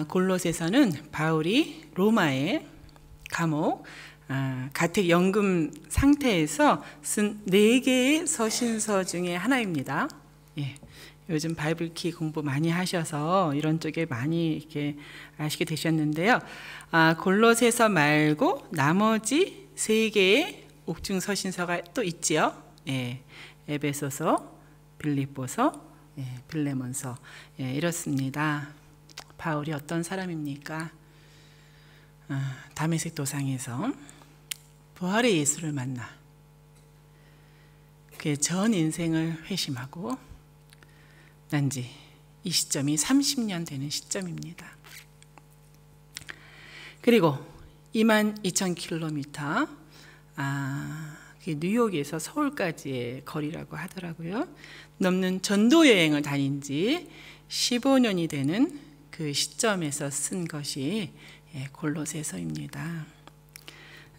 골로새서는 바울이 로마의 감옥, 가택 연금 상태에서 쓴 4개의 서신서 중에 하나입니다. 예, 요즘 바이블키 공부 많이 하셔서 이런 쪽에 많이 이렇게 아시게 되셨는데요. 골로새서 말고 나머지 3개의 옥중 서신서가 또 있지요. 예, 에베소서, 빌립보서, 빌레몬서. 이렇습니다. 바울이 어떤 사람입니까? 다메섹 도상에서 부활의 예수를 만나 그의 전 인생을 회심하고 난지 이 시점이 30년 되는 시점입니다. 그리고 22,000km, 뉴욕에서 서울까지의 거리라고 하더라고요. 넘는 전도 여행을 다닌 지 15년이 되는 그 시점에서 쓴 것이 골로새서입니다.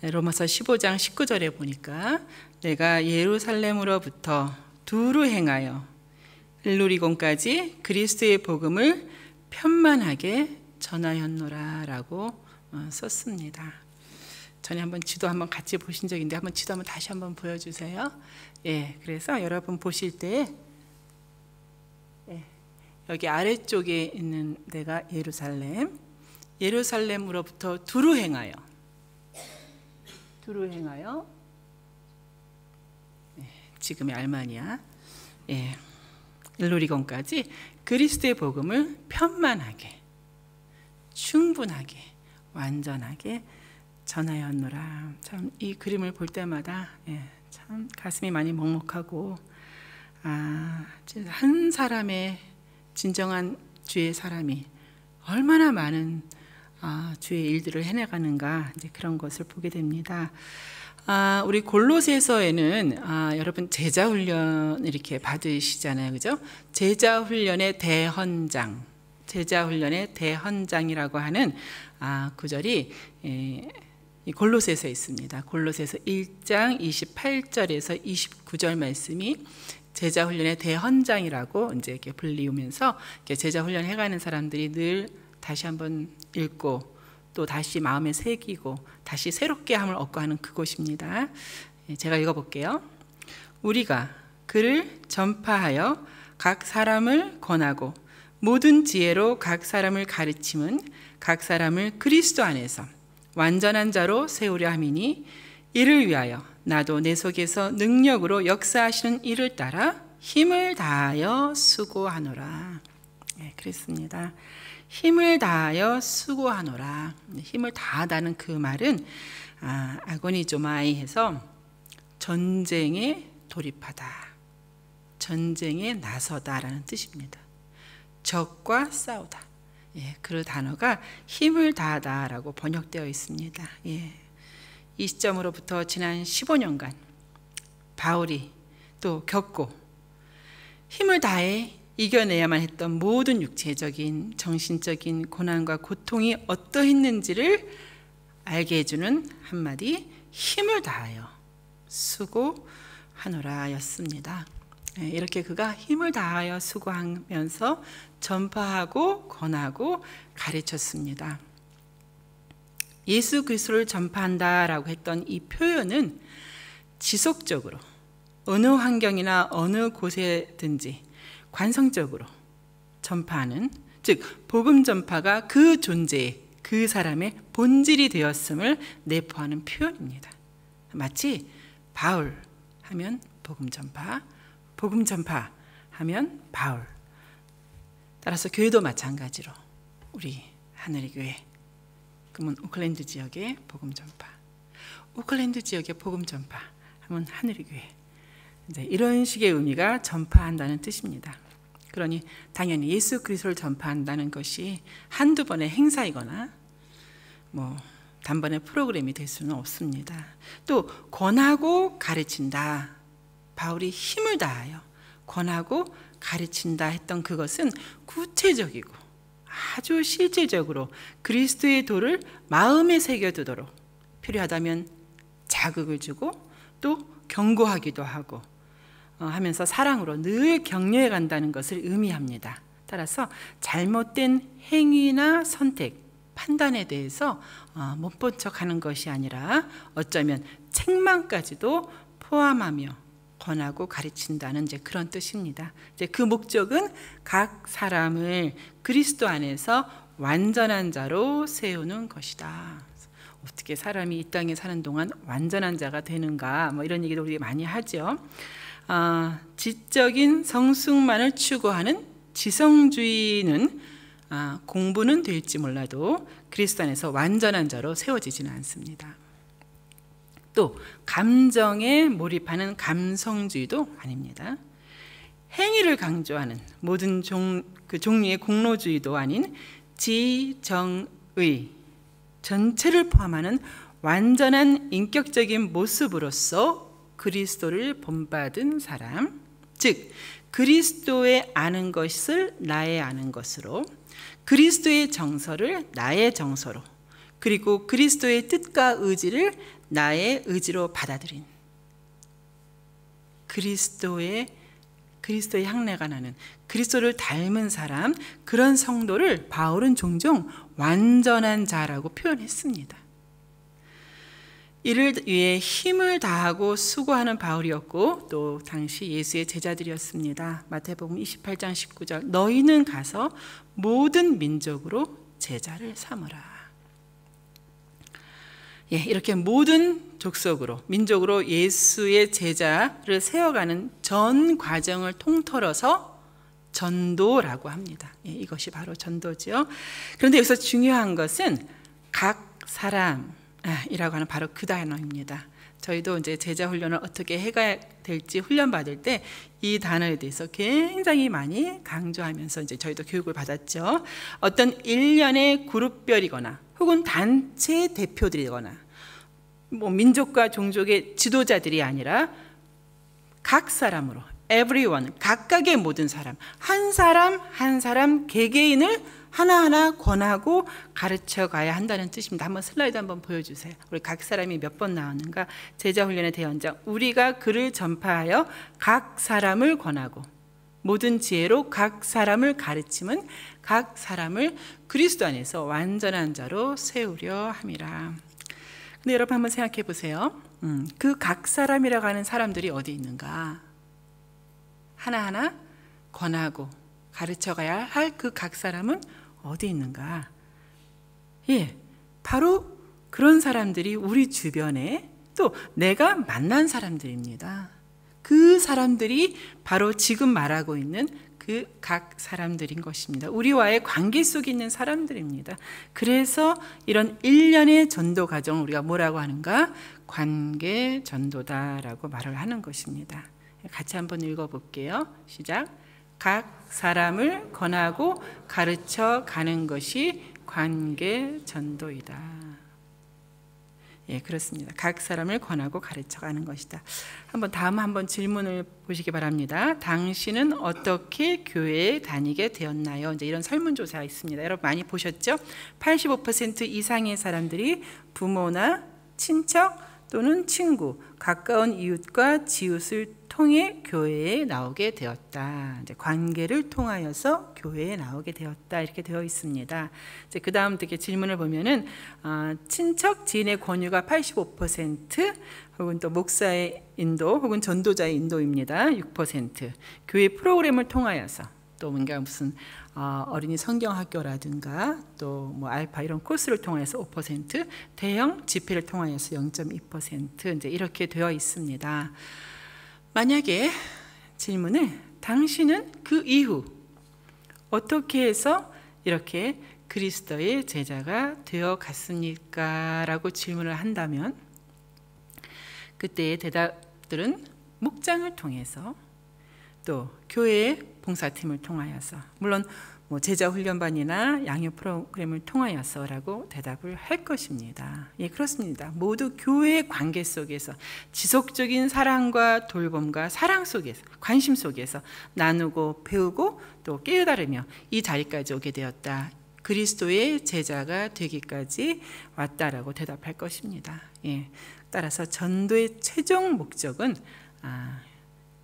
로마서 15장 19절에 보니까 내가 예루살렘으로부터 두루 행하여 일루리곤까지 그리스도의 복음을 편만하게 전하였노라 라고 썼습니다. 전에 한번 지도 한번 같이 보신 적인데 한번 지도 한번 다시 한번 보여주세요. 그래서 여러분 보실 때 여기 아래쪽에 있는 데가 예루살렘으로부터 두루 행하여 지금의 알마니아 일루리곤까지 그리스도의 복음을 편만하게, 충분하게, 완전하게 전하였노라. 참 이 그림을 볼 때마다 참 가슴이 많이 먹먹하고 한 사람의 진정한 주의 사람이 얼마나 많은 주의 일들을 해나가는가, 이제 그런 것을 보게 됩니다. 우리 골로새서에는 여러분 제자 훈련 이렇게 받으시잖아요, 그죠? 제자 훈련의 대헌장이라고 하는 구절이 이 골로새서에 있습니다. 골로새서 1장 28절에서 29절 말씀이 제자 훈련의 대헌장이라고 이제 이렇게 불리우면서 이렇게 제자 훈련 해가는 사람들이 늘 다시 한번 읽고 또 다시 마음에 새기고 다시 새롭게 함을 얻고 하는 그곳입니다. 제가 읽어볼게요. 우리가 그를 전파하여 각 사람을 권하고 모든 지혜로 각 사람을 가르침은 각 사람을 그리스도 안에서 완전한 자로 세우려 함이니 이를 위하여 나도 내 속에서 능력으로 역사하시는 이를 따라 힘을 다하여 수고하노라. 그랬습니다. 힘을 다하여 수고하노라. 힘을 다하다는 그 말은 아고니조마이 해서 전쟁에 돌입하다, 전쟁에 나서다라는 뜻입니다. 적과 싸우다. 그 단어가 힘을 다하다라고 번역되어 있습니다. 이 시점으로부터 지난 15년간 바울이 또 겪고 힘을 다해 이겨내야만 했던 모든 육체적인, 정신적인 고난과 고통이 어떠했는지를 알게 해주는 한마디, 힘을 다하여 수고하노라 였습니다. 이렇게 그가 힘을 다하여 수고하면서 전파하고 권하고 가르쳤습니다. 예수 그리스도를 전파한다라고 했던 이 표현은 지속적으로 어느 환경이나 어느 곳에든지 관성적으로 전파하는, 즉 복음 전파가 그 존재의, 그 사람의 본질이 되었음을 내포하는 표현입니다. 마치 바울 하면 복음 전파, 복음 전파 하면 바울. 따라서 교회도 마찬가지로 우리 하늘의 교회, 그러면 오클랜드 지역의 복음 전파, 오클랜드 지역의 복음 전파 하면 하늘의 교회. 이제 이런 식의 의미가 전파한다는 뜻입니다. 그러니 당연히 예수 그리스도를 전파한다는 것이 한두 번의 행사이거나 단번의 프로그램이 될 수는 없습니다. 또 권하고 가르친다. 바울이 힘을 다하여 권하고 가르친다 했던 그것은 구체적이고 아주 실질적으로 그리스도의 도를 마음에 새겨두도록 필요하다면 자극을 주고 또 경고하기도 하고 하면서 사랑으로 늘 격려해 간다는 것을 의미합니다. 따라서 잘못된 행위나 선택, 판단에 대해서 못 본 척하는 것이 아니라 어쩌면 책망까지도 포함하며 권하고 가르친다는 이제 그런 뜻입니다. 이제 그 목적은 각 사람을 그리스도 안에서 완전한 자로 세우는 것이다. 어떻게 사람이 이 땅에 사는 동안 완전한 자가 되는가, 뭐 이런 얘기도 우리 많이 하죠. 지적인 성숙만을 추구하는 지성주의는 공부는 될지 몰라도 그리스도 안에서 완전한 자로 세워지지는 않습니다. 또 감정에 몰입하는 감성주의도 아닙니다. 행위를 강조하는 모든 종류의 공로주의도 아닌 지정의, 전체를 포함하는 완전한 인격적인 모습으로서 그리스도를 본받은 사람, 즉 그리스도의 아는 것을 나의 아는 것으로, 그리스도의 정서를 나의 정서로, 그리고 그리스도의 뜻과 의지를 나의 의지로 받아들인 그리스도의 향내가 나는 그리스도를 닮은 사람, 그런 성도를 바울은 종종 완전한 자라고 표현했습니다. 이를 위해 힘을 다하고 수고하는 바울이었고 또 당시 예수의 제자들이었습니다. 마태복음 28장 19절, 너희는 가서 모든 민족으로 제자를 삼으라. 이렇게 모든 족속으로, 민족으로 예수의 제자를 세워가는 전 과정을 통틀어서 전도라고 합니다. 이것이 바로 전도죠. 그런데 여기서 중요한 것은 각 사람이라고 하는 바로 그 단어입니다. 저희도 이제 제자 훈련을 어떻게 해가야 될지 훈련 받을 때 이 단어에 대해서 굉장히 많이 강조하면서 이제 저희도 교육을 받았죠. 어떤 일련의 그룹별이거나 혹은 단체 대표들이거나 뭐 민족과 종족의 지도자들이 아니라 각 사람으로, everyone, 각각의 모든 사람, 한 사람 한 사람 개개인을 하나하나 권하고 가르쳐 가야 한다는 뜻입니다. 한번 슬라이드 한번 보여주세요. 우리 각 사람이 몇 번 나왔는가? 제자훈련의 대연장, 우리가 그를 전파하여 각 사람을 권하고 모든 지혜로 각 사람을 가르침은 각 사람을 그리스도 안에서 완전한 자로 세우려 함이라. 근데 여러분 한번 생각해 보세요. 그 각 사람이라고 하는 사람들이 어디 있는가? 하나하나 권하고 가르쳐가야 할 그 각 사람은 어디 있는가? 바로 그런 사람들이 우리 주변에 또 내가 만난 사람들입니다. 그 사람들이 바로 지금 말하고 있는 그 각 사람들인 것입니다. 우리와의 관계 속에 있는 사람들입니다. 그래서 이런 일련의 전도 과정을 우리가 뭐라고 하는가? 관계 전도다라고 말을 하는 것입니다. 같이 한번 읽어볼게요. 시작. 각 사람을 권하고 가르쳐 가는 것이 관계 전도이다. 그렇습니다. 각 사람을 권하고 가르쳐 가는 것이다. 다음 질문을 보시기 바랍니다. 당신은 어떻게 교회에 다니게 되었나요? 이제 이런 설문조사가 있습니다. 여러분 많이 보셨죠? 85% 이상의 사람들이 부모나 친척 또는 친구, 가까운 이웃과 지웃을 통해 교회에 나오게 되었다. 이제 관계를 통하여서 교회에 나오게 되었다. 이렇게 되어 있습니다. 이제 그 다음 이렇게 질문을 보면은 친척, 지인의 권유가 85%, 혹은 또 목사의 인도, 혹은 전도자의 인도입니다. 6%. 교회 프로그램을 통하여서 또 뭔가 무슨 어린이 성경학교라든가 또 뭐 알파 이런 코스를 통해서 5%, 대형 집회를 통하여서 0.2% 이제 이렇게 되어 있습니다. 만약에 질문을 당신은 그 이후 어떻게 해서 이렇게 그리스도의 제자가 되어 갔습니까? 라고 질문을 한다면 그때의 대답들은 목장을 통해서 또 교회의 봉사팀을 통하여서, 물론 뭐 제자 훈련반이나 양육 프로그램을 통하여서라고 대답을 할 것입니다. 그렇습니다. 모두 교회의 관계 속에서 지속적인 사랑과 돌봄과 사랑 속에서, 관심 속에서 나누고 배우고 또 깨달으며 이 자리까지 오게 되었다. 그리스도의 제자가 되기까지 왔다라고 대답할 것입니다. 따라서 전도의 최종 목적은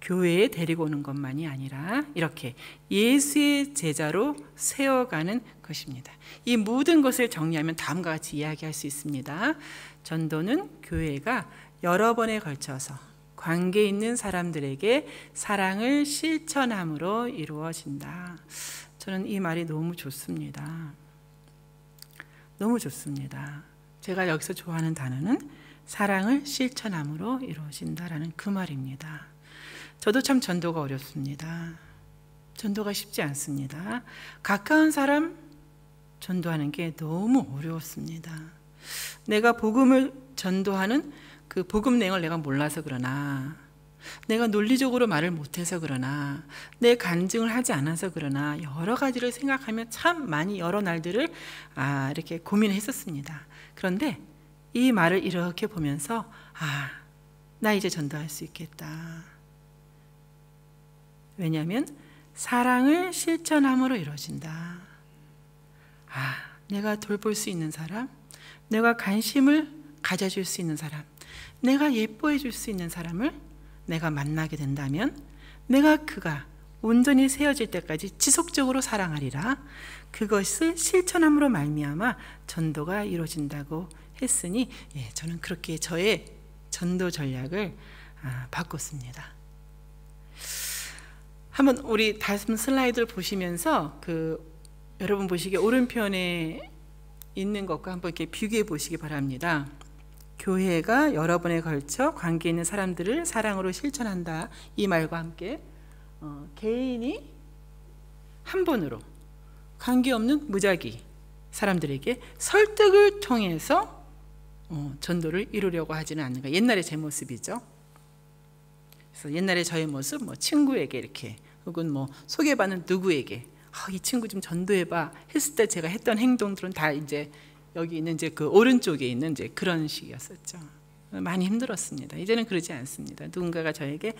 교회에 데리고 오는 것만이 아니라 이렇게 예수의 제자로 세워가는 것입니다. 이 모든 것을 정리하면 다음과 같이 이야기할 수 있습니다. 전도는 교회가 여러 번에 걸쳐서 관계 있는 사람들에게 사랑을 실천함으로 이루어진다. 저는 이 말이 너무 좋습니다. 너무 좋습니다. 제가 여기서 좋아하는 단어는 사랑을 실천함으로 이루어진다라는 그 말입니다. 저도 참 전도가 어렵습니다. 전도가 쉽지 않습니다. 가까운 사람 전도하는 게 너무 어려웠습니다. 내가 복음을 전도하는 그 복음 내용을 내가 몰라서 그러나, 내가 논리적으로 말을 못해서 그러나, 내 간증을 하지 않아서 그러나 여러 가지를 생각하며 참 많이 여러 날들을 이렇게 고민했었습니다. 그런데 이 말을 이렇게 보면서 나 이제 전도할 수 있겠다. 왜냐하면 사랑을 실천함으로 이루어진다. 내가 돌볼 수 있는 사람, 내가 관심을 가져줄 수 있는 사람, 내가 예뻐해 줄 수 있는 사람을 내가 만나게 된다면 그가 온전히 세워질 때까지 지속적으로 사랑하리라. 그것을 실천함으로 말미암아 전도가 이루어진다고 했으니 저는 그렇게 저의 전도 전략을 바꿨습니다. 한번 우리 다음 슬라이드를 보시면서 여러분 보시기에 오른편에 있는 것과 한번 이렇게 비교해 보시기 바랍니다. 교회가 여러 번에 걸쳐 관계 있는 사람들을 사랑으로 실천한다. 이 말과 함께 개인이 한 번으로 관계없는 무작위 사람들에게 설득을 통해서 전도를 이루려고 하지는 않는가. 옛날의 제 모습이죠. 그래서 옛날에 저의 모습, 친구에게 이렇게 혹은 소개받는 누구에게 이 친구 좀 전도해봐 했을 때 제가 했던 행동들은 다 이제 여기 있는 이제 그 오른쪽에 있는 이제 그런 식이었었죠. 많이 힘들었습니다. 이제는 그러지 않습니다. 누군가가 저에게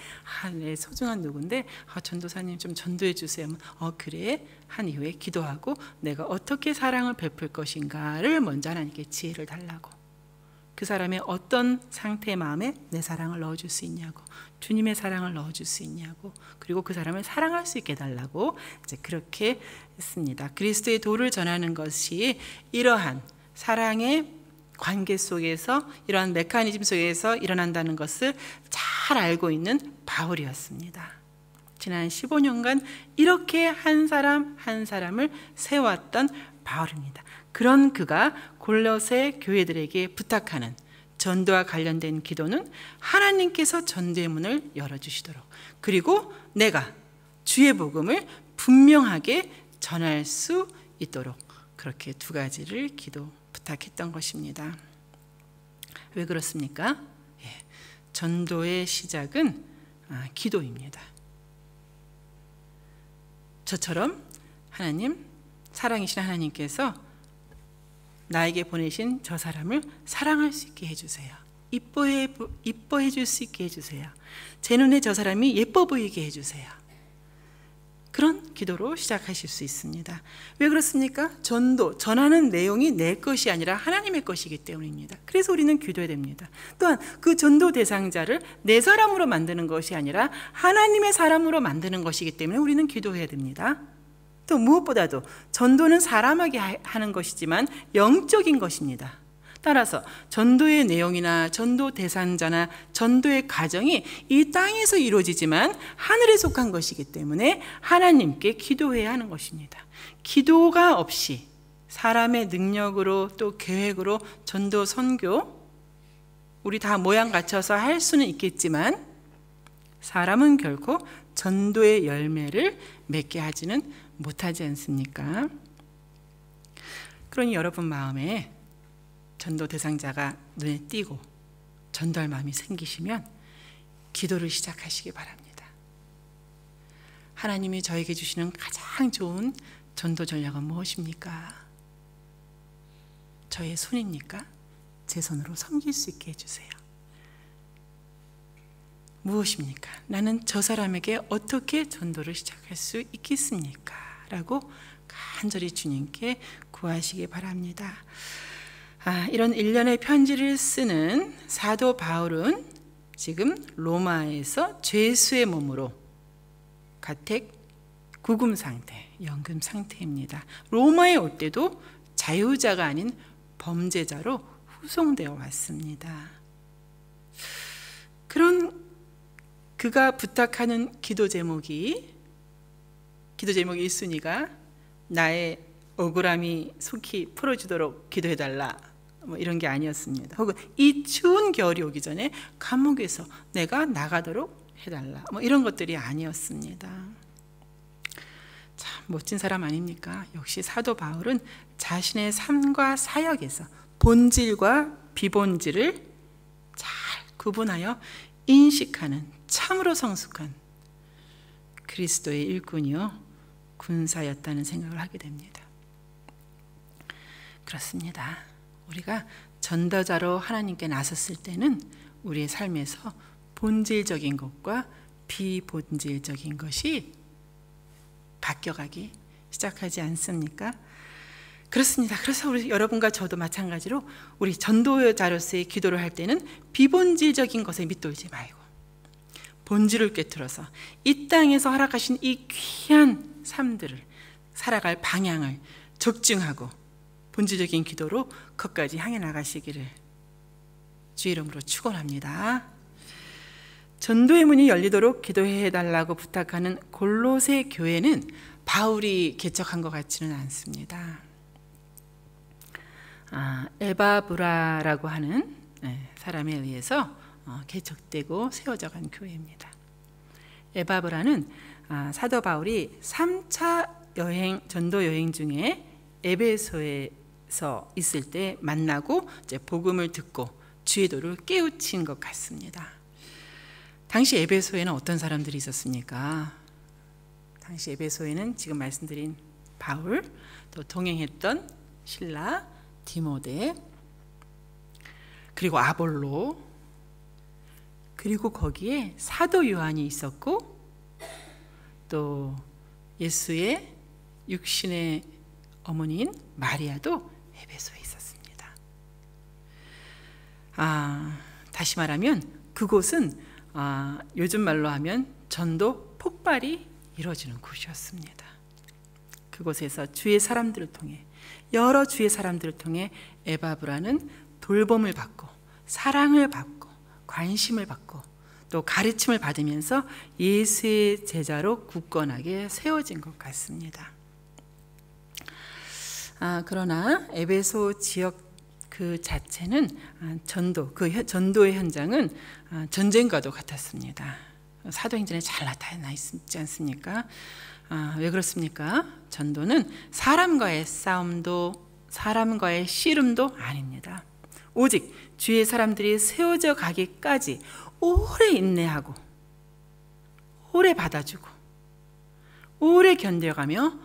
내 소중한 누군데 전도사님 좀 전도해 주세요. 그래 한 이후에 기도하고 내가 어떻게 사랑을 베풀 것인가를 먼저 하나님께 지혜를 달라고, 그 사람의 어떤 상태의 마음에 내 사랑을 넣어줄 수 있냐고, 주님의 사랑을 넣어줄 수 있냐고, 그리고 그 사람을 사랑할 수 있게 해달라고 이제 그렇게 했습니다. 그리스도의 도를 전하는 것이 이러한 사랑의 관계 속에서, 이러한 메커니즘 속에서 일어난다는 것을 잘 알고 있는 바울이었습니다. 지난 15년간 이렇게 한 사람 한 사람을 세웠던 바울입니다. 그런 그가 골로새 교회들에게 부탁하는 전도와 관련된 기도는 하나님께서 전도의 문을 열어주시도록, 그리고 내가 주의 복음을 분명하게 전할 수 있도록, 그렇게 두 가지를 부탁했던 것입니다. 왜 그렇습니까? 전도의 시작은 기도입니다. 저처럼 하나님, 사랑이신 하나님께서 나에게 보내신 저 사람을 사랑할 수 있게 해주세요. 이뻐해 줄 수 있게 해주세요. 제 눈에 저 사람이 예뻐 보이게 해주세요. 그런 기도로 시작하실 수 있습니다. 왜 그렇습니까? 전하는 내용이 내 것이 아니라 하나님의 것이기 때문입니다. 그래서 우리는 기도해야 됩니다. 또한 그 전도 대상자를 내 사람으로 만드는 것이 아니라 하나님의 사람으로 만드는 것이기 때문에 우리는 기도해야 됩니다. 또 무엇보다도 전도는 사람에게 하는 것이지만 영적인 것입니다. 따라서 전도의 내용이나 전도 대상자나 전도의 과정이 이 땅에서 이루어지지만 하늘에 속한 것이기 때문에 하나님께 기도해야 하는 것입니다. 기도가 없이 사람의 능력으로 또 계획으로 전도 선교, 우리 다 모양 갖춰서 할 수는 있겠지만 사람은 결코 전도의 열매를 맺게 하지는 못하지 않습니까? 그러니 여러분 마음에 전도 대상자가 눈에 띄고 전도할 마음이 생기시면 기도를 시작하시기 바랍니다. 하나님이 저에게 주시는 가장 좋은 전도 전략은 무엇입니까? 저의 손입니까? 제 손으로 섬길 수 있게 해주세요. 무엇입니까? 나는 저 사람에게 어떻게 전도를 시작할 수 있겠습니까? 라고 간절히 주님께 구하시기 바랍니다. 이런 일련의 편지를 쓰는 사도 바울은 지금 로마에서 죄수의 몸으로 가택 구금 상태, 연금 상태입니다. 로마에 올 때도 자유자가 아닌 범죄자로 후송되어 왔습니다. 그런 그가 부탁하는 기도 제목이 1순위가 나의 억울함이 속히 풀어지도록 기도해달라, 뭐 이런 게 아니었습니다. 혹은 이 추운 겨울이 오기 전에 감옥에서 내가 나가도록 해달라, 뭐 이런 것들이 아니었습니다. 참 멋진 사람 아닙니까? 역시 사도 바울은 자신의 삶과 사역에서 본질과 비본질을 잘 구분하여 인식하는 참으로 성숙한 그리스도의 일꾼이요 군사였다는 생각을 하게 됩니다. 그렇습니다. 우리가 전도자로 하나님께 나섰을 때는 우리의 삶에서 본질적인 것과 비본질적인 것이 바뀌어가기 시작하지 않습니까? 그렇습니다. 그래서 우리 여러분과 저도 마찬가지로 우리 전도자로서의 기도를 할 때는 비본질적인 것에 밑돌지 말고 본질을 꿰뚫어서 이 땅에서 허락하신 이 귀한 삶들을 살아갈 방향을 적중하고 본질적인 기도로 그것까지 향해 나가시기를 주의 이름으로 축원합니다. 전도의 문이 열리도록 기도해달라고 부탁하는 골로새 교회는 바울이 개척한 것 같지는 않습니다. 에바브라라고 하는 사람에 의해서 개척되고 세워져 간 교회입니다. 에바브라는 사도 바울이 3차 전도 여행 중에 에베소에서 있을 때 만나고 이제 복음을 듣고 주의 도를 깨우친 것 같습니다. 당시 에베소에는 어떤 사람들이 있었습니까? 당시 에베소에는 지금 말씀드린 바울, 또 동행했던 실라, 디모데, 그리고 아볼로, 그리고 거기에 사도 요한이 있었고 또 예수의 육신의 어머니인 마리아도 에베소에 있었습니다. 다시 말하면 그곳은 요즘 말로 하면 전도 폭발이 이루어지는 곳이었습니다. 그곳에서 주의 사람들을 통해 여러 주의 사람들을 통해 에바브라는 돌봄을 받고 사랑을 받고 관심을 받고 또 가르침을 받으면서 예수의 제자로 굳건하게 세워진 것 같습니다. 그러나 에베소 지역 그 자체는 전도의 현장은 전쟁과도 같았습니다. 사도행전에 잘 나타나 있지 않습니까? 왜 그렇습니까? 전도는 사람과의 싸움도 사람과의 씨름도 아닙니다. 오직 주의 사람들이 세워져 가기까지 오래 인내하고 오래 받아주고 오래 견뎌가며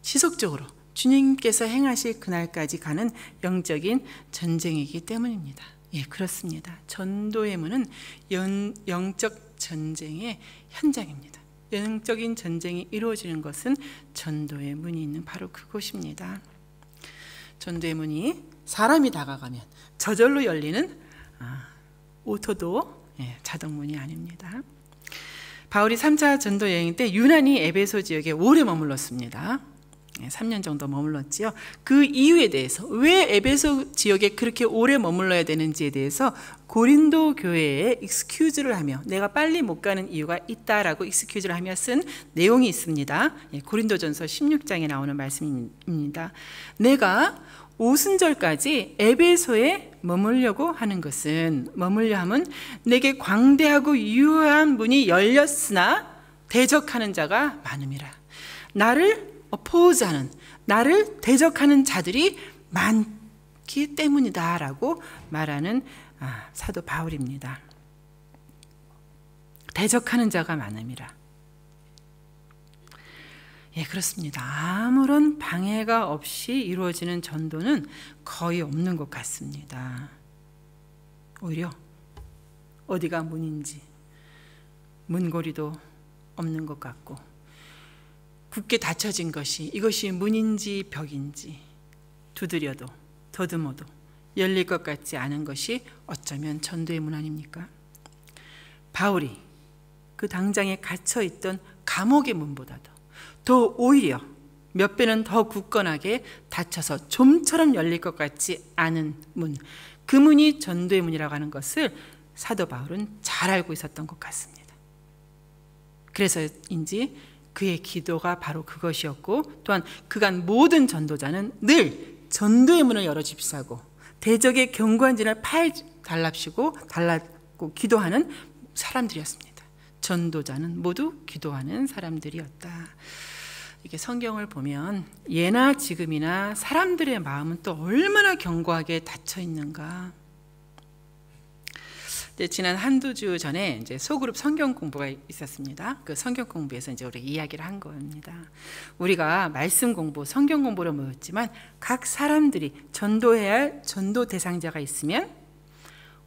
지속적으로 주님께서 행하실 그날까지 가는 영적인 전쟁이기 때문입니다. 예, 그렇습니다. 전도의 문은 영적 전쟁의 현장입니다. 영적인 전쟁이 이루어지는 것은 전도의 문이 있는 바로 그곳입니다. 전도의 문이 사람이 다가가면 저절로 열리는 오토도 자동문이 아닙니다. 바울이 3차 전도 여행 때 유난히 에베소 지역에 오래 머물렀습니다. 3년 정도 머물렀지요. 그 이유에 대해서 왜 에베소 지역에 그렇게 오래 머물러야 되는지에 대해서 고린도 교회에 익스큐즈를 하며 내가 빨리 못 가는 이유가 있다라고 익스큐즈를 하며 쓴 내용이 있습니다. 고린도전서 16장에 나오는 말씀입니다. 내가 오순절까지 에베소에 머물려 함은 내게 광대하고 유효한 문이 열렸으나 대적하는 자가 많음이라. 나를 어포즈하는, 나를 대적하는 자들이 많기 때문이다 라고 말하는 사도 바울입니다. 대적하는 자가 많음이라. 예, 그렇습니다. 아무런 방해가 없이 이루어지는 전도는 거의 없는 것 같습니다. 오히려 어디가 문인지 문고리도 없는 것 같고 굳게 닫혀진 것이 이것이 문인지 벽인지 두드려도 더듬어도 열릴 것 같지 않은 것이 어쩌면 전도의 문 아닙니까? 바울이 그 당장에 갇혀있던 감옥의 문보다도 더 오히려 몇 배는 더 굳건하게 닫혀서 좀처럼 열릴 것 같지 않은 문, 그 문이 전도의 문이라고 하는 것을 사도 바울은 잘 알고 있었던 것 같습니다. 그래서인지 그의 기도가 바로 그것이었고, 또한 그간 모든 전도자는 늘 전도의 문을 열어주십사고 대적의 견고한 진을 팔 달라고 기도하는 사람들이었습니다. 전도자는 모두 기도하는 사람들이었다. 이게 성경을 보면 예나 지금이나 사람들의 마음은 또 얼마나 견고하게 닫혀 있는가. 지난 한두 주 전에 이제 소그룹 성경 공부가 있었습니다. 그 성경 공부에서 이제 우리 이야기를 한 겁니다. 우리가 말씀 공부, 성경 공부로 모였지만 각 사람들이 전도해야 할 전도 대상자가 있으면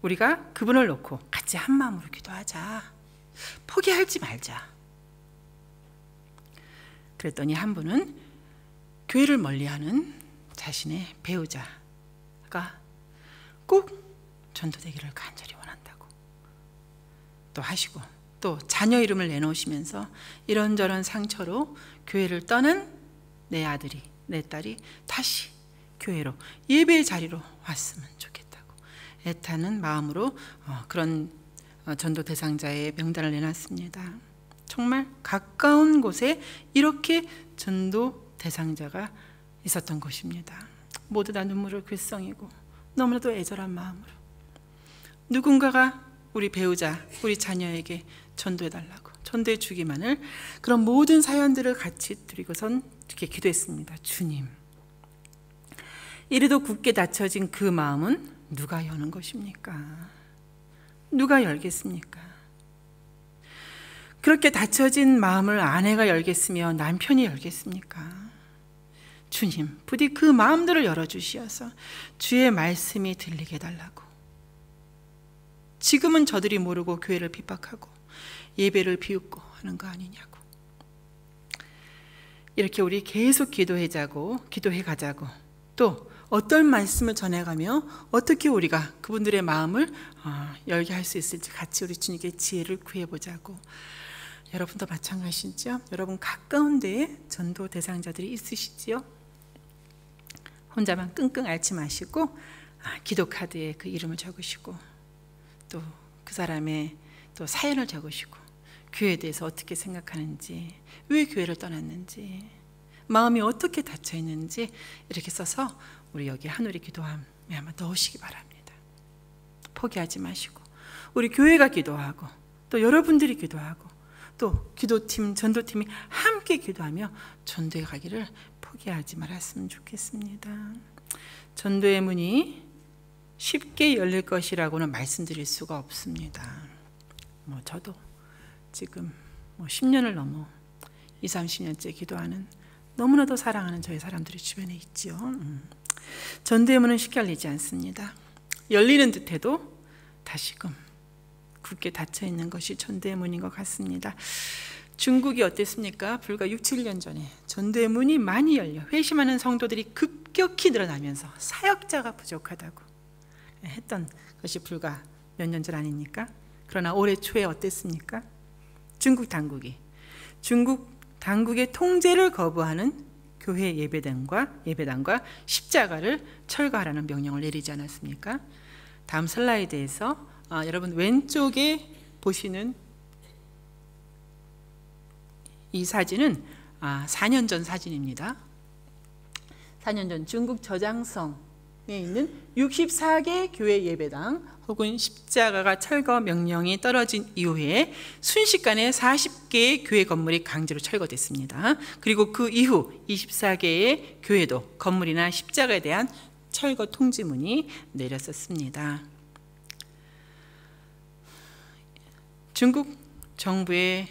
우리가 그분을 놓고 같이 한 마음으로 기도하자. 포기하지 말자. 그랬더니 한 분은 교회를 멀리하는 자신의 배우자가 꼭 전도되기를 간절히 원한다고 또 하시고, 또 자녀 이름을 내놓으시면서 이런저런 상처로 교회를 떠난 내 아들이, 내 딸이 다시 교회로, 예배의 자리로 왔으면 좋겠다고 애타는 마음으로 그런 전도 대상자의 명단을 내놨습니다. 정말 가까운 곳에 이렇게 전도 대상자가 있었던 것입니다. 모두 다 눈물을 글썽이고 너무나도 애절한 마음으로 누군가가 우리 배우자, 우리 자녀에게 전도해달라고, 전도해 주기만을, 그런 모든 사연들을 같이 드리고선 이렇게 기도했습니다. 주님, 이래도 굳게 닫혀진 그 마음은 누가 여는 것입니까? 누가 열겠습니까? 그렇게 닫혀진 마음을 아내가 열겠으며 남편이 열겠습니까? 주님, 부디 그 마음들을 열어주시어서 주의 말씀이 들리게 해달라고. 지금은 저들이 모르고 교회를 핍박하고 예배를 비웃고 하는 거 아니냐고. 이렇게 우리 계속 기도해 가자고, 또 어떤 말씀을 전해가며 어떻게 우리가 그분들의 마음을 열게 할 수 있을지 같이 우리 주님께 지혜를 구해보자고. 여러분도 마찬가지죠? 여러분 가까운 데에 전도 대상자들이 있으시지요? 혼자만 끙끙 앓지 마시고 기도 카드에 그 이름을 적으시고, 또 그 사람의 또 사연을 적으시고, 교회에 대해서 어떻게 생각하는지, 왜 교회를 떠났는지, 마음이 어떻게 닫혀 있는지 이렇게 써서 우리 여기 하늘의 기도함에 한번 넣으시기 바랍니다. 포기하지 마시고 우리 교회가 기도하고 또 여러분들이 기도하고 또 기도팀, 전도팀이 함께 기도하며 전도해 가기를 포기하지 말았으면 좋겠습니다. 전도의 문이 쉽게 열릴 것이라고는 말씀드릴 수가 없습니다. 저도 지금 10년을 넘어 20-30년째 기도하는, 너무나도 사랑하는 저희 사람들이 주변에 있지요. 전도의 문은 쉽게 열리지 않습니다. 열리는 듯해도 다시금 굳게 닫혀 있는 것이 전도의 문인 것 같습니다. 중국이 어땠습니까? 불과 6-7년 전에 전도의 문이 많이 열려 회심하는 성도들이 급격히 늘어나면서 사역자가 부족하다고 했던 것이 불과 몇 년 전 아닙니까? 그러나 올해 초에 어땠습니까? 중국 당국의 통제를 거부하는 교회 예배당과 십자가를 철거하라는 명령을 내리지 않았습니까? 다음 슬라이드에서 여러분 왼쪽에 보시는 이 사진은 4년 전 사진입니다. 4년 전 중국 저장성에 있는 64개 교회 예배당 혹은 십자가가 철거 명령이 떨어진 이후에 순식간에 40개의 교회 건물이 강제로 철거됐습니다. 그리고 그 이후 24개의 교회도 건물이나 십자가에 대한 철거 통지문이 내렸었습니다. 중국 정부의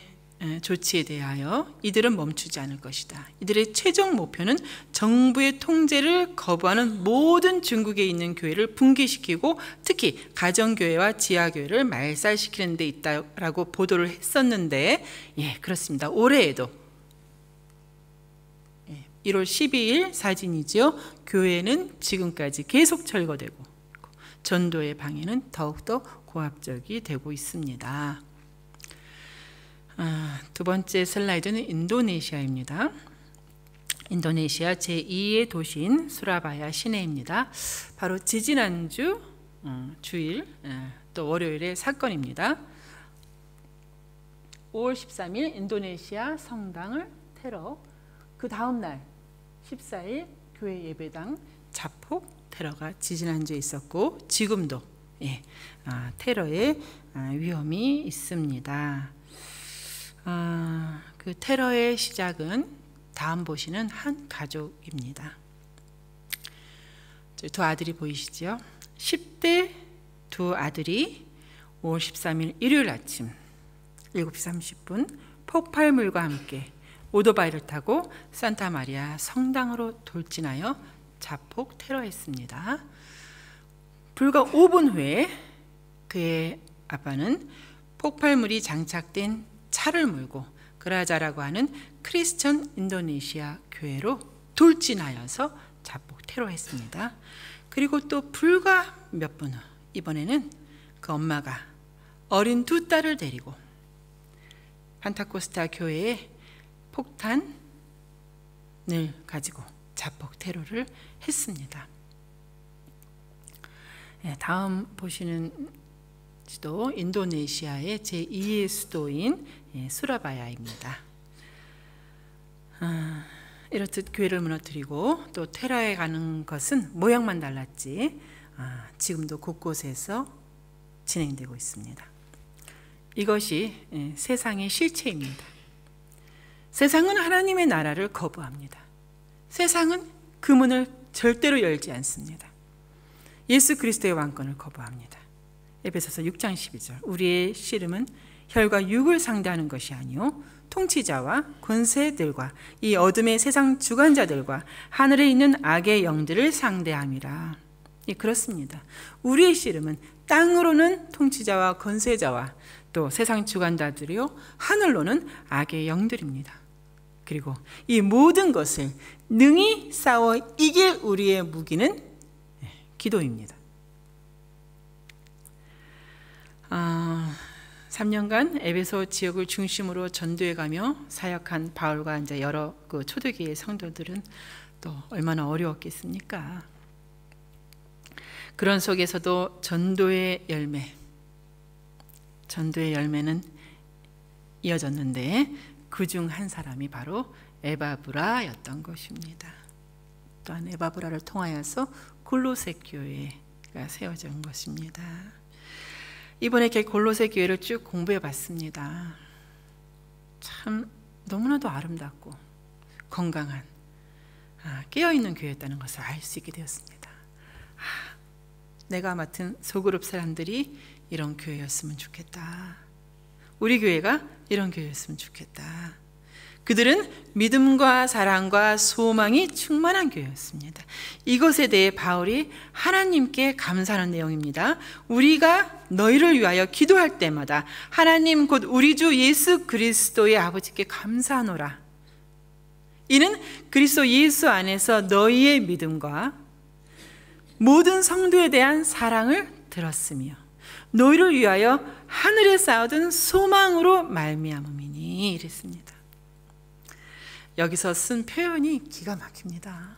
조치에 대하여 이들은 멈추지 않을 것이다. 이들의 최종 목표는 정부의 통제를 거부하는 모든 중국에 있는 교회를 붕괴시키고 특히 가정교회와 지하교회를 말살시키는 데 있다라고 보도를 했었는데, 그렇습니다. 올해에도 1월 12일 사진이죠. 교회는 지금까지 계속 철거되고 전도의 방해는 더욱더 고압적이 되고 있습니다. 두 번째 슬라이드는 인도네시아입니다. 인도네시아 제2의 도시인 수라바야 시내입니다. 바로 지지난주 주일 또 월요일의 사건입니다. 5월 13일 인도네시아 성당을 테러, 그 다음 날 14일 교회 예배당 자폭 테러가 지지난주에 있었고 지금도 테러의 위험이 있습니다. 그 테러의 시작은 다음 보시는 한 가족입니다. 두 아들이 보이시죠? 10대 두 아들이 5월 13일 일요일 아침 7시 30분 폭발물과 함께 오토바이를 타고 산타마리아 성당으로 돌진하여 자폭 테러했습니다. 불과 5분 후에 그의 아빠는 폭발물이 장착된 차를 몰고 그라자라고 하는 크리스천 인도네시아 교회로 돌진하여서 자폭 테러했습니다. 그리고 또 불과 몇 분 후 이번에는 그 엄마가 어린 두 딸을 데리고 판타코스타 교회에 폭탄을 가지고 자폭 테러를 했습니다. 다음 보시는 지도 인도네시아의 제2의 수도인 수라바야입니다. 이렇듯 교회를 무너뜨리고 또 테러해 가는 것은 모양만 달랐지 지금도 곳곳에서 진행되고 있습니다. 이것이 세상의 실체입니다. 세상은 하나님의 나라를 거부합니다. 세상은 그 문을 절대로 열지 않습니다. 예수 그리스도의 왕권을 거부합니다. 에베소서 6장 12절 우리의 씨름은 혈과 육을 상대하는 것이 아니요 통치자와 권세들과 이 어둠의 세상 주관자들과 하늘에 있는 악의 영들을 상대함이라. 그렇습니다. 우리의 씨름은 땅으로는 통치자와 권세자와 또 세상 주관자들이요 하늘로는 악의 영들입니다. 그리고 이 모든 것을 능히 싸워 이길 우리의 무기는 기도입니다. 3년간 에베소 지역을 중심으로 전도해가며 사역한 바울과 이제 여러 그 초대교회 성도들은 또 얼마나 어려웠겠습니까? 그런 속에서도 전도의 열매는 이어졌는데 그중 한 사람이 바로 에바브라였던 것입니다. 또한 에바브라를 통하여서 골로새 교회가 세워진 것입니다. 이번에 골로새 교회를 쭉 공부해 봤습니다. 참 너무나도 아름답고 건강한 깨어있는 교회였다는 것을 알 수 있게 되었습니다. 내가 맡은 소그룹 사람들이 이런 교회였으면 좋겠다. 우리 교회가 이런 교회였으면 좋겠다. 그들은 믿음과 사랑과 소망이 충만한 교회였습니다. 이것에 대해 바울이 하나님께 감사하는 내용입니다. 우리가 너희를 위하여 기도할 때마다 하나님 곧 우리 주 예수 그리스도의 아버지께 감사하노라. 이는 그리스도 예수 안에서 너희의 믿음과 모든 성도에 대한 사랑을 들었으며 너희를 위하여 하늘에 쌓아둔 소망으로 말미암음이니 이랬습니다. 여기서 쓴 표현이 기가 막힙니다.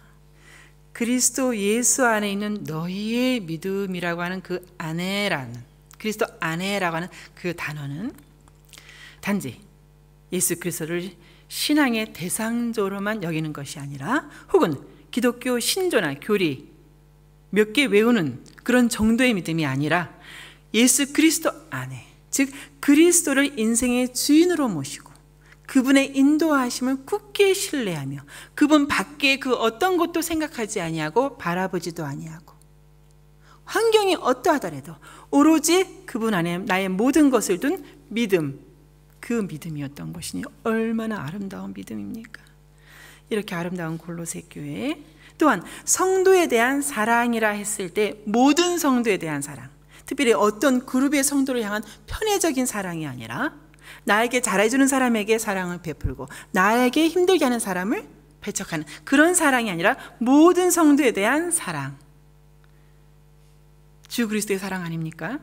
그리스도 예수 안에 있는 너희의 믿음이라고 하는 그 안에라는 그리스도 안에라고 하는 그 단어는 단지 예수 그리스도를 신앙의 대상적으로만 여기는 것이 아니라 혹은 기독교 신조나 교리 몇 개 외우는 그런 정도의 믿음이 아니라 예수 그리스도 안에, 즉 그리스도를 인생의 주인으로 모시고 그분의 인도하심을 굳게 신뢰하며 그분 밖에 그 어떤 것도 생각하지 아니하고 바라보지도 아니하고 환경이 어떠하더라도 오로지 그분 안에 나의 모든 것을 둔 믿음, 그 믿음이었던 것이니 얼마나 아름다운 믿음입니까? 이렇게 아름다운 골로새 교회, 또한 성도에 대한 사랑이라 했을 때 모든 성도에 대한 사랑, 특별히 어떤 그룹의 성도를 향한 편애적인 사랑이 아니라 나에게 잘해주는 사람에게 사랑을 베풀고 나에게 힘들게 하는 사람을 배척하는 그런 사랑이 아니라 모든 성도에 대한 사랑, 주 그리스도의 사랑 아닙니까?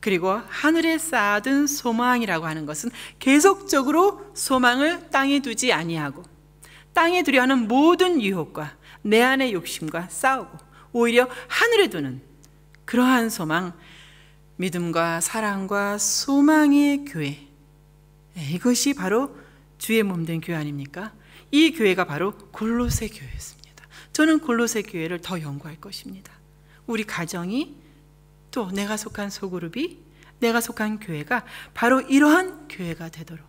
그리고 하늘에 쌓아둔 소망이라고 하는 것은 계속적으로 소망을 땅에 두지 아니하고 땅에 두려 하는 모든 유혹과 내 안의 욕심과 싸우고 오히려 하늘에 두는 그러한 소망, 믿음과 사랑과 소망의 교회, 이것이 바로 주의 몸된 교회 아닙니까? 이 교회가 바로 골로새 교회였습니다. 저는 골로새 교회를 더 연구할 것입니다. 우리 가정이, 또 내가 속한 소그룹이, 내가 속한 교회가 바로 이러한 교회가 되도록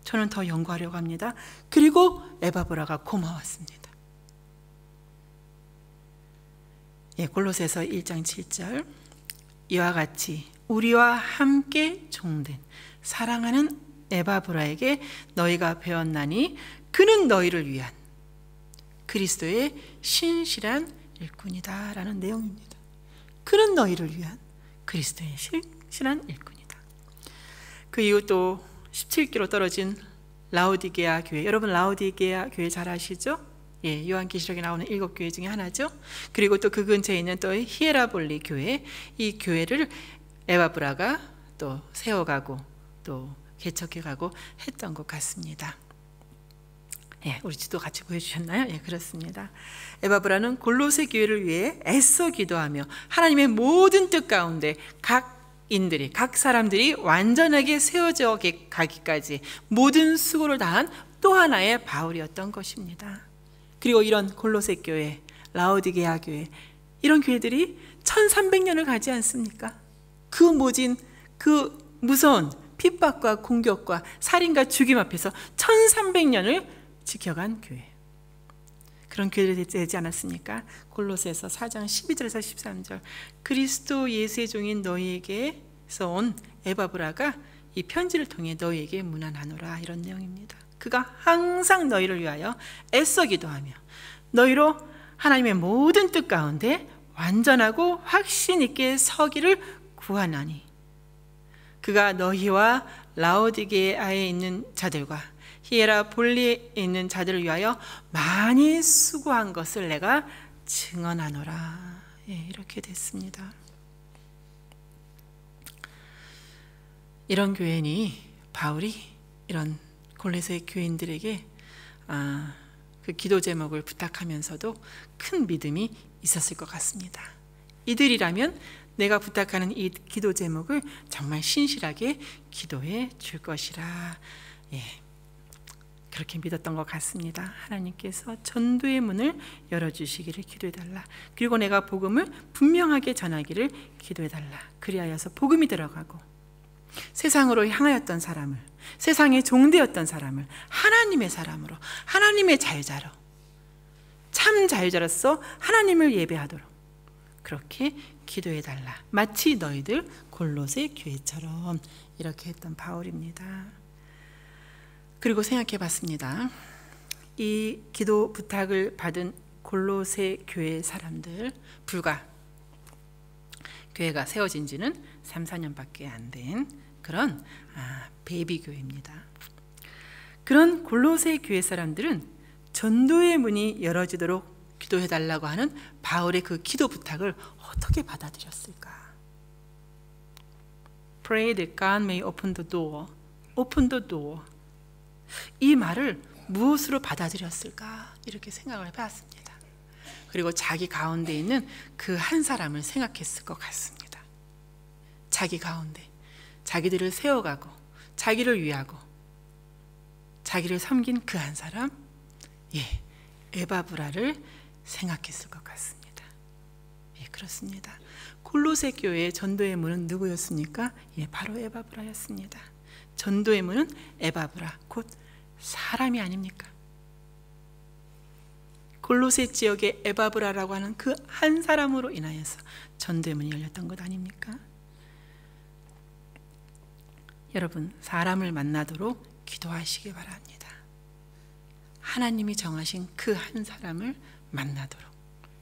저는 더 연구하려고 합니다. 그리고 에바브라가 고마웠습니다. 골로새서 1장 7절, 이와 같이 우리와 함께 종된 사랑하는 에바브라에게 너희가 배웠나니 그는 너희를 위한 그리스도의 신실한 일꾼이다 라는 내용입니다. 그는 너희를 위한 그리스도의 신실한 일꾼이다. 그 이후 또 17km 떨어진 라오디게아 교회, 여러분 라오디게아 교회 잘 아시죠? 요한계시록에 나오는 7교회 중에 하나죠. 그리고 또 그 근처에 있는 또 히에라볼리 교회, 이 교회를 에바브라가 또 세워가고 또 개척해가고 했던 것 같습니다. 우리 지도 같이 보여주셨나요? 그렇습니다. 에바브라는 골로새 교회를 위해 애써 기도하며 하나님의 모든 뜻 가운데 각 사람들이 완전하게 세워져 가기까지 모든 수고를 다한 또 하나의 바울이었던 것입니다. 그리고 이런 골로새 교회, 라오디게아 교회, 이런 교회들이 1300년을 가지 않습니까? 그 모진, 그 무서운 핍박과 공격과 살인과 죽임 앞에서 1300년을 지켜간 교회, 그런 교회들이 되지 않았습니까? 골로새서 4장 12절에서 13절, 그리스도 예수의 종인 너희에게서 온 에바브라가 이 편지를 통해 너희에게 문안하노라, 이런 내용입니다. 그가 항상 너희를 위하여 애써 기도하며 너희로 하나님의 모든 뜻 가운데 완전하고 확신 있게 서기를 구하나니, 그가 너희와 라오디게아에 있는 자들과 히에라볼리에 있는 자들을 위하여 많이 수고한 것을 내가 증언하노라. 이렇게 됐습니다. 이런 교회니 바울이 이런 골로새 교인들에게 그 기도 제목을 부탁하면서도 큰 믿음이 있었을 것 같습니다. 이들이라면 내가 부탁하는 이 기도 제목을 정말 신실하게 기도해 줄 것이라, 그렇게 믿었던 것 같습니다. 하나님께서 전도의 문을 열어주시기를 기도해달라. 그리고 내가 복음을 분명하게 전하기를 기도해달라. 그리하여서 복음이 들어가고 세상으로 향하였던 사람을, 세상의 종되었던 사람을 하나님의 사람으로, 하나님의 자유자로, 참 자유자로서 하나님을 예배하도록 그렇게 기도해달라. 마치 너희들 골로새 교회처럼, 이렇게 했던 바울입니다. 그리고 생각해 봤습니다. 이 기도 부탁을 받은 골로새 교회 사람들, 불과 교회가 세워진 지는 3, 4년밖에 안 된 그런 베이비 교회입니다. 그런 골로새 교회 사람들은 전도의 문이 열어지도록 기도해달라고 하는 바울의 그 기도 부탁을 어떻게 받아들였을까? Pray that God may open the door. Open the door. 이 말을 무엇으로 받아들였을까? 이렇게 생각을 해봤습니다. 그리고 자기 가운데 있는 그 한 사람을 생각했을 것 같습니다. 자기 가운데 자기들을 세워가고 자기를 위하고 자기를 섬긴 그 한 사람, 에바브라를 생각했을 것 같습니다. 그렇습니다. 골로새 교회의 전도의 문은 누구였습니까? 바로 에바브라였습니다. 전도의 문은 에바브라, 곧 사람이 아닙니까? 골로새 지역의 에바브라라고 하는 그 한 사람으로 인하여서 전도의 문이 열렸던 것 아닙니까? 여러분, 사람을 만나도록 기도하시기 바랍니다. 하나님이 정하신 그 한 사람을 만나도록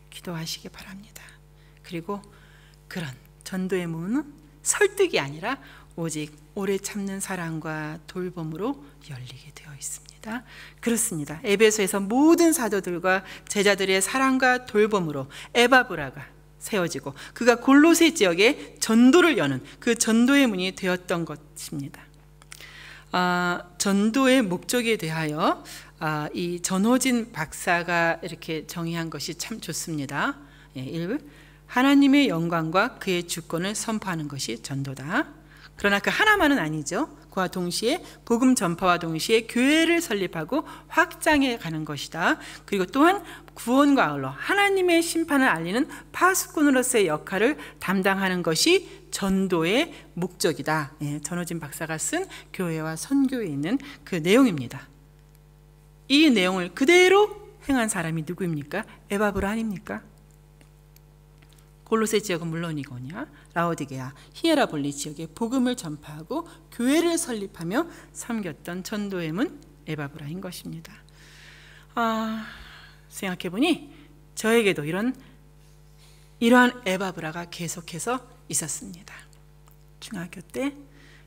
기도하시기 바랍니다. 그리고 그런 전도의 문은 설득이 아니라 오직 오래 참는 사랑과 돌봄으로 열리게 되어 있습니다. 그렇습니다. 에베소에서 모든 사도들과 제자들의 사랑과 돌봄으로 에바브라가 세워지고 그가 골로새 지역에 전도를 여는 그 전도의 문이 되었던 것입니다. 전도의 목적에 대하여 이 전호진 박사가 이렇게 정의한 것이 참 좋습니다. 1. 하나님의 영광과 그의 주권을 선포하는 것이 전도다. 그러나 그 하나만은 아니죠. 그와 동시에 복음 전파와 동시에 교회를 설립하고 확장해 가는 것이다. 그리고 또한 구원과 아울러 하나님의 심판을 알리는 파수꾼으로서의 역할을 담당하는 것이 전도의 목적이다. 전호진 박사가 쓴 교회와 선교에 있는 그 내용입니다. 이 내용을 그대로 행한 사람이 누구입니까? 에바브라 아닙니까? 골로새 지역은 물론이거냐, 라오디게아, 히에라볼리 지역에 복음을 전파하고 교회를 설립하며 섬겼던 전도의 문 에바브라인 것입니다. 생각해보니 저에게도 이러한 에바브라가 계속해서 있었습니다. 중학교 때,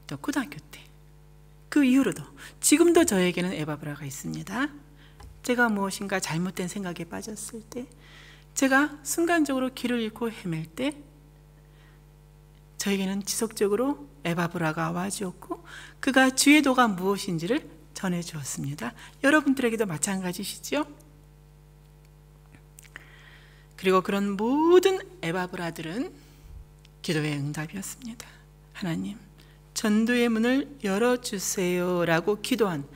또 고등학교 때, 그 이후로도 지금도 저에게는 에바브라가 있습니다. 제가 무엇인가 잘못된 생각에 빠졌을 때, 제가 순간적으로 길을 잃고 헤맬 때 저에게는 지속적으로 에바브라가 와주었고 그가 주의 도가 무엇인지를 전해주었습니다. 여러분들에게도 마찬가지시죠? 그리고 그런 모든 에바브라들은 기도의 응답이었습니다. 하나님, 전도의 문을 열어주세요 라고 기도한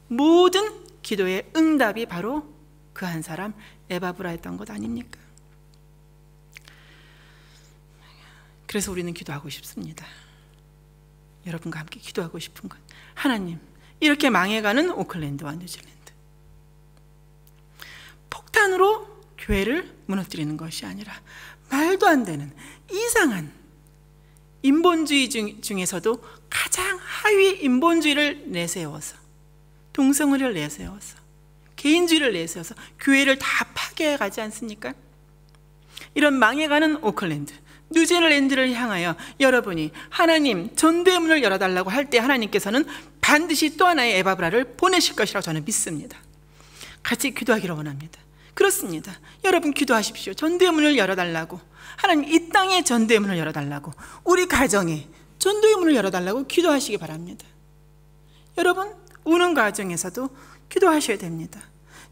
모든 기도의 응답이 바로 그 한 사람 에바브라였던 것 아닙니까? 그래서 우리는 기도하고 싶습니다. 여러분과 함께 기도하고 싶은 것, 하나님, 이렇게 망해가는 오클랜드와 뉴질랜드, 폭탄으로 교회를 무너뜨리는 것이 아니라 말도 안 되는 이상한 인본주의 중에서도 가장 하위 인본주의를 내세워서, 동성애를 내세워서, 개인주의를 내세워서 교회를 다 파괴해 가지 않습니까? 이런 망해가는 오클랜드, 뉴질랜드를 향하여 여러분이 하나님 전도의 문을 열어달라고 할 때 하나님께서는 반드시 또 하나의 에바브라를 보내실 것이라고 저는 믿습니다. 같이 기도하기를 원합니다. 그렇습니다. 여러분 기도하십시오. 전도의 문을 열어달라고, 하나님 이 땅에 전도의 문을 열어달라고, 우리 가정에 전도의 문을 열어달라고 기도하시기 바랍니다. 여러분 우는 가정에서도 기도하셔야 됩니다.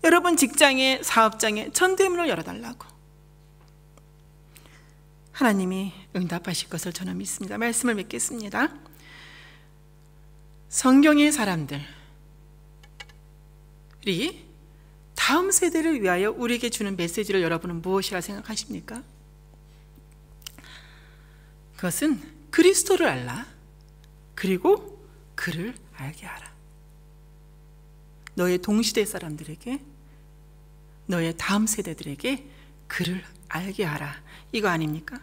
여러분 직장에, 사업장에 전도의 문을 열어달라고 하나님이 응답하실 것을 저는 믿습니다. 말씀을 맺겠습니다. 성경의 사람들이 다음 세대를 위하여 우리에게 주는 메시지를 여러분은 무엇이라 생각하십니까? 그것은 그리스도를 알라, 그리고 그를 알게 하라. 너의 동시대 사람들에게, 너의 다음 세대들에게 그를 알게 하라, 이거 아닙니까?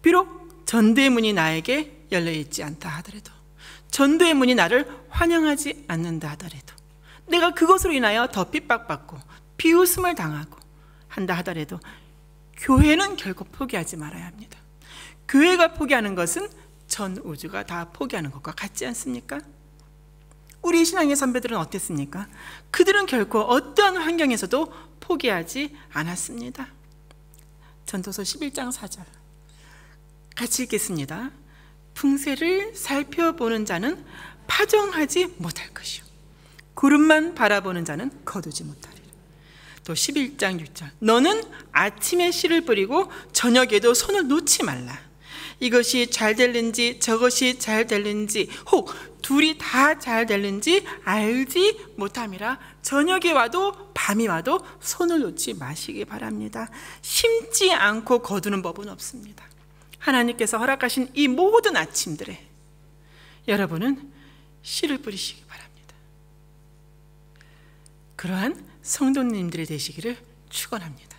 비록 전도의 문이 나에게 열려있지 않다 하더라도, 전도의 문이 나를 환영하지 않는다 하더라도, 내가 그것으로 인하여 더 핍박받고 비웃음을 당하고 한다 하더라도 교회는 결코 포기하지 말아야 합니다. 교회가 포기하는 것은 전 우주가 다 포기하는 것과 같지 않습니까? 우리 신앙의 선배들은 어땠습니까? 그들은 결코 어떠한 환경에서도 포기하지 않았습니다. 전도서 11장 4절 같이 읽겠습니다. 풍세를 살펴보는 자는 파종하지 못할 것이요, 구름만 바라보는 자는 거두지 못하리라. 또 11장 6절 너는 아침에 씨를 뿌리고 저녁에도 손을 놓지 말라. 이것이 잘 될는지 저것이 잘 될는지 혹 둘이 다 잘 될는지 알지 못함이라. 저녁에 와도 밤이 와도 손을 놓지 마시기 바랍니다. 심지 않고 거두는 법은 없습니다. 하나님께서 허락하신 이 모든 아침들에 여러분은 씨를 뿌리시기 바랍니다. 그러한 성도님들이 되시기를 축원합니다.